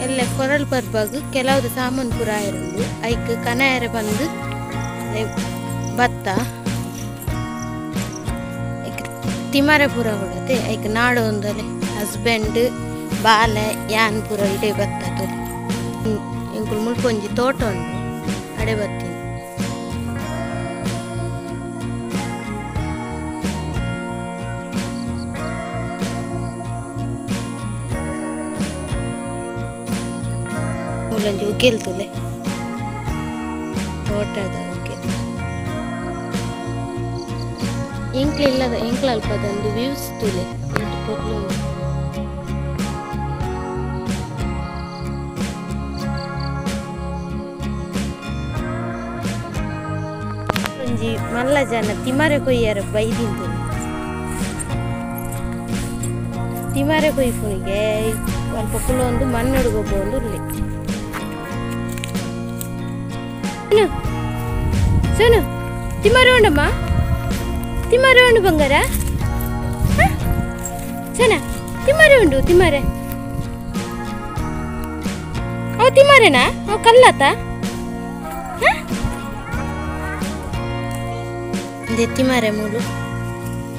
ಎಲ್ಲ ಕೊರಲ್ ಬರ್ಬಾಗ ಕೆಲವ್ದು ಸಾಮಾನು ಪೂರ ಇರೋದು ಐಕ್ ಕನಾಯರ ಬಂದು ಭತ್ತ ತಿಮರ ಪೂರ ಹೊಡತೆ ಐಕ್ ನಾಡು ಒಂದಲೆ ಹಸ್ಬೆಂಡ್ ಬಾಲೆ ಯಾನ್ ಪೂರ ಇಡೇ ಬತ್ತದ ಇಂಕುಲ್ ಮುಲ್ಪೊಂಜಿ ತೋಟ ಉಂಟು ಅಡೆ ಬತ್ತೀನಿ ಮೂಲಂಜಿ ಉಗ್ಗೆಲ್ತುಲೆ ತೋಟದ ಉಗ್ಗೆ ಇಂಕ್ಲಿಲ್ಲದ ಇಂಕ್ಲಲ್ಪದೊಂದು ವ್ಯೂಸ್ ತುಲೆ ಪೊಗ್ಲು ಒಂಜಿ ಮಲ್ಲ ಜನ ತಿಮರೆ ಕೊಯ್ಯಾರ ಬೈದಿಂತು ತಿಮರೆ ಕೊಯ್ಪುನಿಗೆ ಸ್ವಲ್ಪ ಕುಲೊಂದು ಮಣ್ಣೊಡ್ಗೊಬ್ಬೊಂದು ಉರ್ಲಿ ಸೋನು ತಿಮರೆ ಉಂಡಮ್ಮ ತಿಮರೆ ಉಂಡು ಬಂಗಾರ ಸನ ತಿಮರೆ ಉಂಡು ತಿಮರೆ ಅವು ತಿಮರೆನಾ ಅವು ಕಲ್ಲತ್ತ ತಿಮರೆ ಮೂಲು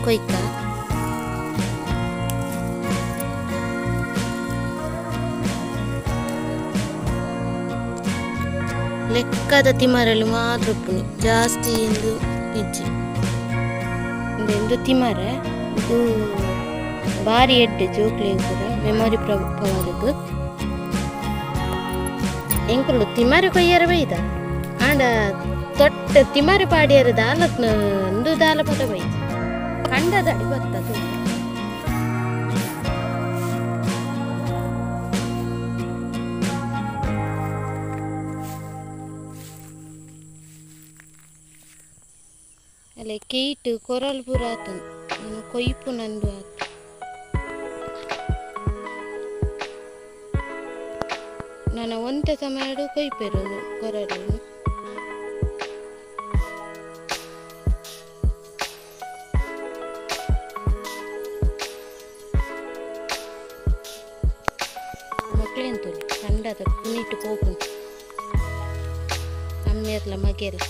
ಕೊಯ್ಕ ಲೆಕ್ಕದ ತಿಮರಲು ಮಾತ್ರ ಉಪ್ಪುನಿ ಜಾಸ್ತಿ ಎಂದು ಇಜ್ಜಿ ಇದೊಂದು ತಿಮರೆ ಇದು ಭಾರಿ ಎಡ್ಡೆ ಜೋಕ್ಲೆ ಕೂಡ ಮೆಮೊರಿ ಪವರ್ಗು ಎಂಕುಲು ತಿಮರೆ ಕೊಯ್ಯರ ಬೈದ ಆಂಡ ತೊಟ್ಟ ತಿಮರೆ ಪಾಡ್ಯರ ದಾಲಕ್ನ ಒಂದು ದಾಲ ಪದ ಬೈದ ಕಂಡದ ಅಡಿ ಬರ್ತದು ಅಲ್ಲ ಕೇಟ್ ಕೊರಲ್ ಪೂರ ಆತು ಕೊಯ್ಪು ನಂದು ಆತು ನನ್ನ ಒಂತೆ ಸಮಯ ಕೊಯ್ಪೆರು ಕೊರಲು ಮಕ್ಳೆಂತು ಕಂಡದ ಕುಣಿಟ್ಟು ಕೋಪು ಅಮ್ಮೆರ್ಲ ಮಗೆಲ್ಲ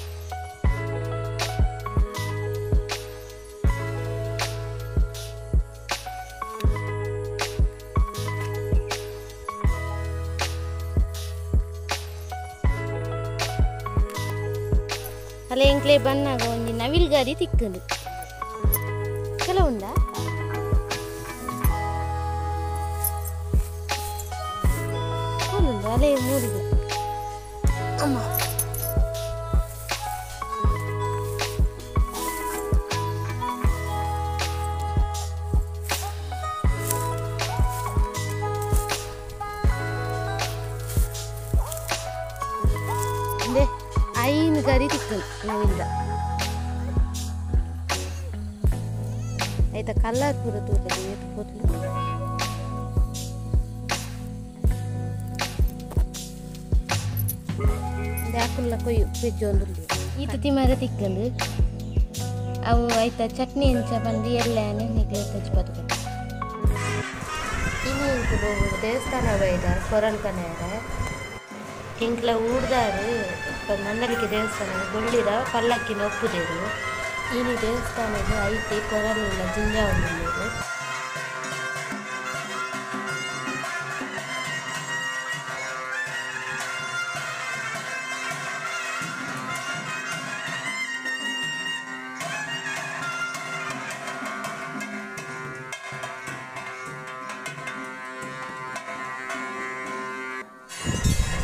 ಅಲ್ಲ ಎಂಕ್ಲೆ ಬನ್ನಾಗ ಒಂದು ನವಿಲ್ ಗಾಡಿ ತಿಕ್ಕಂದು ಕೆಲವುಂಡ ಅವನುಂಡು ಅಲೆ ಮೂಡಿದ ಅಮ್ಮ ಐನು ಗಾಡಿ ತಿಕ್ಕಂದು ನಾವಿಂದ ಆಯ್ತಾ ಕಲರ್ ಪೂರ ತೋಟಲಿ ಎತ್ಕೋತ್ಲು ದಾಕುಲ್ಲ ಕೊಯ್ಯು ಪೆಜ್ಜೊಂದು ಈತ ತಿಮರ ತಿಕ್ಕಂದು ಅವು ಆಯ್ತಾ ಚಟ್ನಿ ಎಂಚ ಬಂದು ಎಲ್ಲಾನೆ ನಿಗ್ಲೆ ತೆಜ್ಬದು ಇನ್ನು ಇಂಕುಲು ದೇವಸ್ಥಾನ ಬೈದ ಕೊರಲ್ ಕನೆಯರ ಇಂಕ್ಲ ಊಡ್ದಾರು ನಂದಲಿಕೆ ದೇವಸ್ಥಾನ ಗೊಳ್ಳಿರ ಪಲ್ಲಕ್ಕಿನ ಒಪ್ಪುದೇರು ಇನಿ ದೇವಸ್ಥಾನದ ಐತೆ ಕೊರಲಿಲ್ಲ ಜಿಂಜಾ ಒಂದಿಲ್ಲೇರು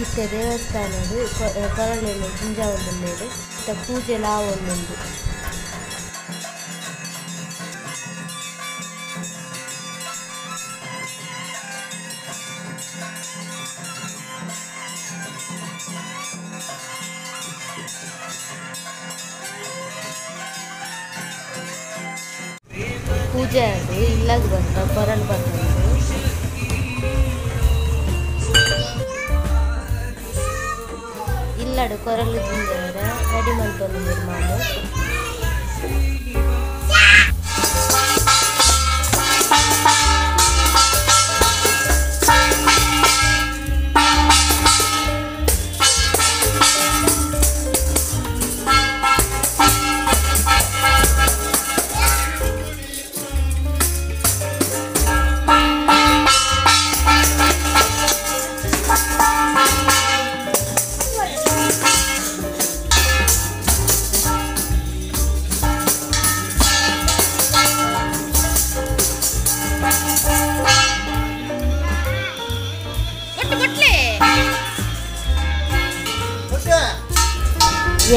ಇತ್ತ ದೇವಸ್ಥಾನದ ಕೊರಲೆಲ್ಲ ಜಿಂಜಾ ಒಂದಿಲ್ಲೇರು ಇತ್ತ ಪೂಜೆ ಲಾವ್ ಒಂದೊಂದು ಪೂಜೆ ಅದು ಇಲ್ಲಾಗ ಬಂತ ಕೊರಲ್ ಬಂದು ಇಲ್ಲಡು ಕೊರಲು ಜಿಂಜಾರ ರೆಡಿ ಮಾಡ್ಕೊಂಡು ನಿರ್ಮಾಣ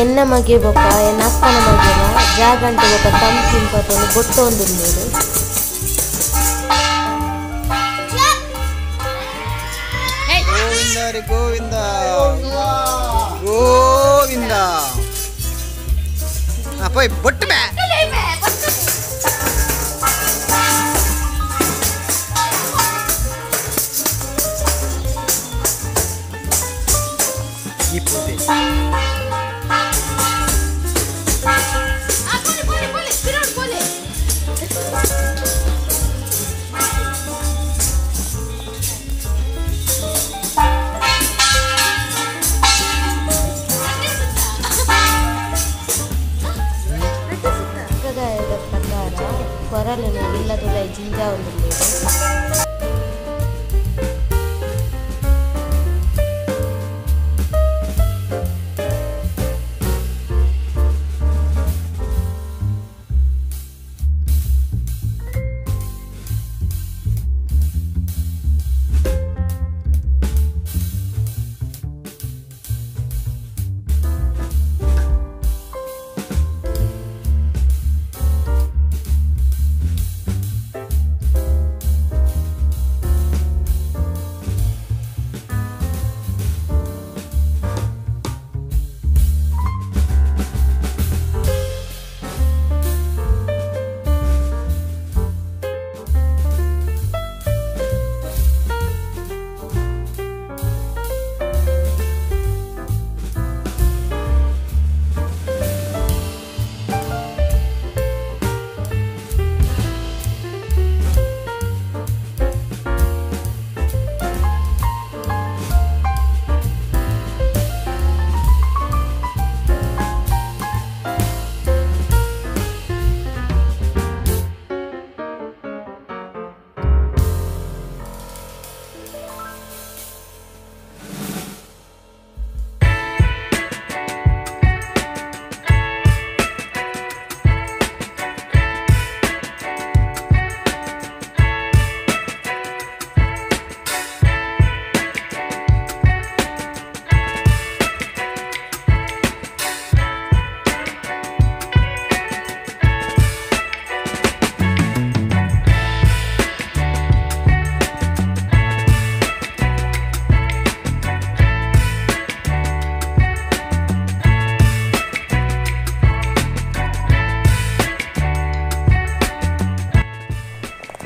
ಎನ್ನ ಮಗೆ ಬೊಕ್ಕ ಎನ್ನ ಅಕ್ಕನ ಮಗೆನ ಜಾಗಂಟೆ ಬೊಕ್ಕ ತಂಪಿಂಪತ್ತೊಂದು ಬೊಟ್ಟೊಂದುಲ್ಲೆರ್ ಗೋವಿಂದ ಗೋವಿಂದ போய் பொட்டு மே இப்போதே ಕೊರಲೆನು ಇಲ್ಲದುಲ್ಲ ಜಿಂಜ ಒಂದು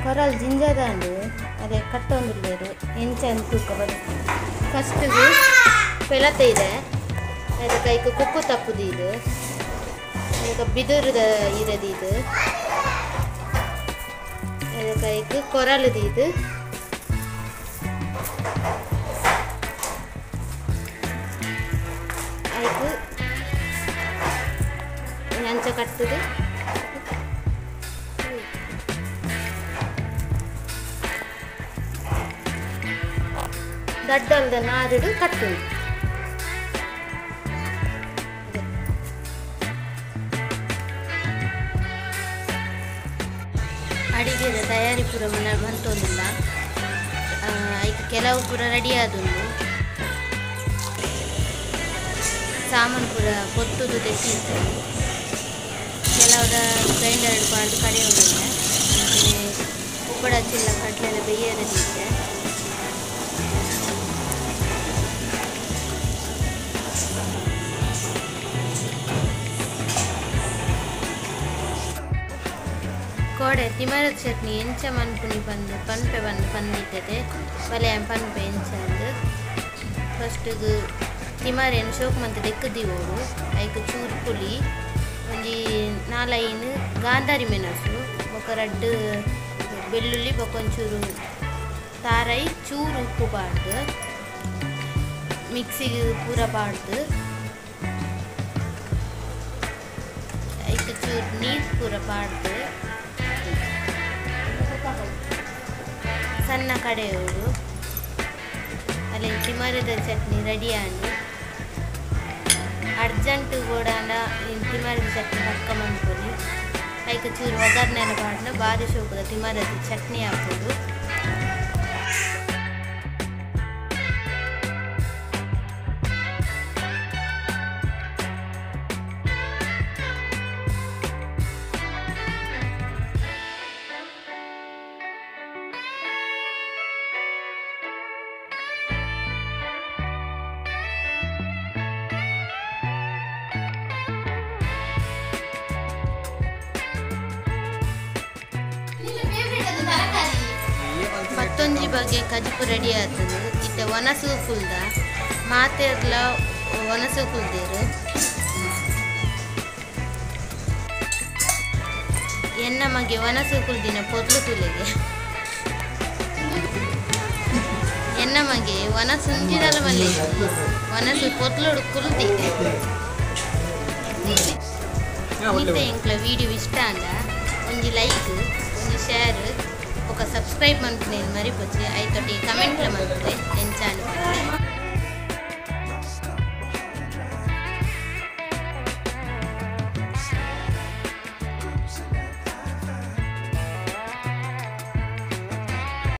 ಕೊರಲ್ ಜಿಂಜದಂಡು ಅದೇ ಕಟ್ಟೊಂದುಲ್ಲೆರ್ ಎಂಚಂದು ತೂಕ ಬರುತ್ತೆ ಫಸ್ಟಿಗೆ ಪೆಳತೆ ಇದೆ ಅದಕ್ಕೆ ಈಗ ಕುಕ್ಕು ತಪ್ಪುದು ಇದು ಈಗ ಬಿದುರದ ಇರದು ಇದು ಅದಕ್ಕೆ ಈಗ ಕೊರಲದು ಇದು ಆಯ್ತು ಅಂಚ ಕಟ್ಟುದು ದಡ್ಡಲ್ದ ನಾರಿಡು ಕಟ್ಟುದು ಅಡಿಗೆದ ತಯಾರಿ ಪೂರ ಮಂತೊಂದಿಲ್ಲ ಐಕ್ ಕೆಲವು ಪೂರ ರೆಡಿ ಆದುಂಡು ಸಾಮಾನು ಪೂರ ಕೊತ್ತುದು ತೆತ್ತಿತ್ತು ಕೆಲವರ ಗ್ರೈಂಡರ್ ಪಾಡು ಕಡೆ ಹೋಗಿದ್ದೆ ಉಪ್ಪಡ ಚಿಲ್ಲ ಕಟ್ಲೆಲ್ಲ ಬೇಯರದಿದ್ದೆ ಕೋಡೆ ತಿಮರದ ಚಟ್ನಿ ಎಂಚ ಮನ್ಪುನಿ ಬಂದು ಪನ್ಪೆ ಬಂದು ಬಂದಿದ್ದದೆ ಬಲೆ ಪನ್ಪೆ ಎಂಚಂದು ಫಸ್ಟಿಗೆ ತಿಮರೇನು ಶೋಕ್ ಮಂತ್ ದೆಕ್ಕದಿವೋಡು ಐಕ್ ಚೂರು ಪುಲಿ ಒಂಜಿ 4-5 ಗಾಂಧಾರಿ ಮೆಣಸು ಬೊಕ ರಡ್ಡು ಬೆಳ್ಳುಳ್ಳಿ ಬೊಕೊಂಚೂರು ತಾರೈ ಚೂರು ಉಪ್ಪು ಪಾಡ್ದು ಮಿಕ್ಸಿಗೆ ಪೂರ ಪಾಡ್ದು ಐಕ್ ಚೂರು ನೀರು ಪೂರ ಪಾಡ್ದು ಸಣ್ಣ ಕಡೆಯೋಡು ಅಲ್ಲಿ ತಿಮರದ ಚಟ್ನಿ ರೆಡಿ ಆಂಡು ಅರ್ಜೆಂಟ್ ಕೂಡ ತಿಮರದ ಚಟ್ನಿ ಪಕ್ಕ ಮಂದ್ಕೊಲಿ ಐಕ ಚೂರು ಒಗ್ಗರಣೆಲ್ಲ ಪಾಡ್ನ ಭಾರಿ ಶೋಕದ ತಿಮರದ ಚಟ್ನಿ ಹಾಕೋದು ಮತ್ತೊಂಜಿ ಬಗ್ಗೆ ಕಜುಪು ರೆಡಿ ಆತದು ಇತ್ತೆ ಒನಸು ಕುಲ್ದ ಮಾತೆರ್ಲ ಒನಸು ಕುಲ್ದೇರು ಎನ್ನ ಮಗೆ ಒನಸು ಕುಲ್ದಿನ ಪೊದ್ಲು ಕುಲೆಗೆ ಎನ್ನ ಮಗೆ ಒನಸು ಉಂಜಿದಲ ಮಲ್ಲೆ ಒನಸು ಪೊದ್ಲುಡು ಕುಲ್ದಿ ಮತ್ತೆ ಎಂಕ್ಲ ವಿಡಿಯೋ ಇಷ್ಟ ಅಂದ ಒಂಜಿ ಲೈಕ್ ಒಂಜಿ ಶೇರ್ ఒక సబ్స్క్రైబ్ మంత్రి మరిపోచి అయితే కమెంట్లు మంత్రి ఎంచాను